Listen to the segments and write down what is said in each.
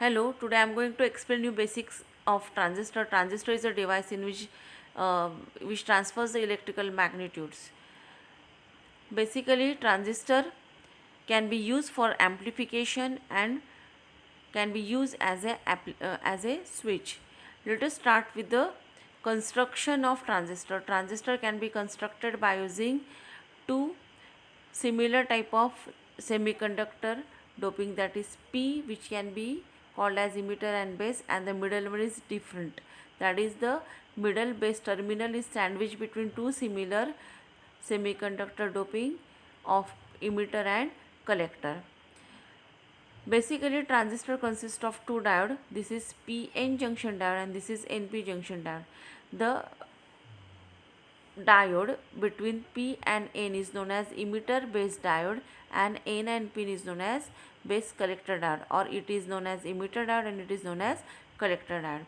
Hello, today I am going to explain you basics of transistor. Transistor is a device in which transfers the electrical magnitudes. Basically, transistor can be used for amplification and can be used as a switch. Let us start with the construction of transistor. Transistor can be constructed by using two similar type of semiconductor doping, that is P, which can be called as emitter and base, and the middle one is different, that is the middle base terminal is sandwiched between two similar semiconductor doping of emitter and collector. Basically, transistor consists of two diodes. This is PN junction diode and this is NP junction diode. The diode between P and N is known as emitter base diode, and N and P is known as base collector diode, or it is known as emitter diode and it is known as collector diode.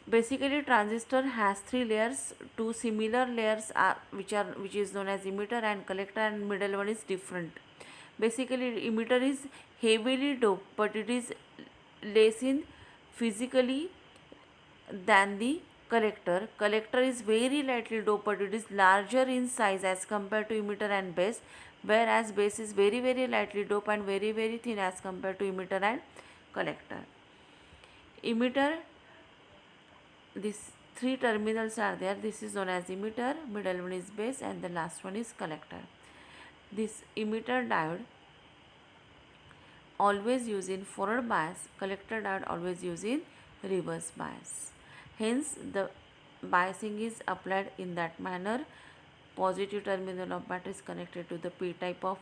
Basically, transistor has three layers. Two similar layers are which is known as emitter and collector, and middle one is different. Basically, emitter is heavily doped, but it is less in physically than the collector. Collector is very lightly doped, but it is larger in size as compared to emitter and base, whereas base is very lightly doped and very thin as compared to emitter and collector. Emitter, these three terminals are there. This is known as emitter, middle one is base, and the last one is collector. This emitter diode always used in forward bias, collector diode always used in reverse bias. Hence, the biasing is applied in that manner. Positive terminal of battery is connected to the P type of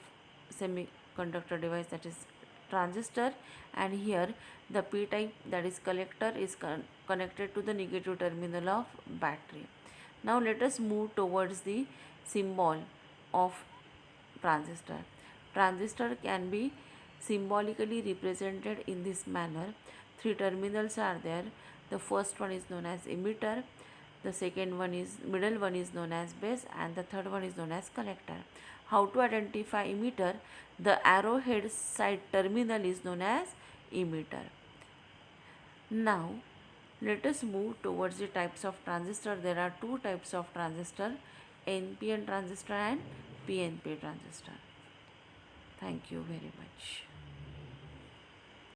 semiconductor device, that is transistor, and here the P type, that is collector, is connected to the negative terminal of battery. Now let us move towards the symbol of transistor. Transistor can be symbolically represented in this manner. Three terminals are there. The first one is known as emitter, the second one is middle one is known as base, and the third one is known as collector. How to identify emitter? The arrowhead side terminal is known as emitter. Now let us move towards the types of transistor. There are two types of transistor, NPN transistor and PNP transistor. Thank you very much.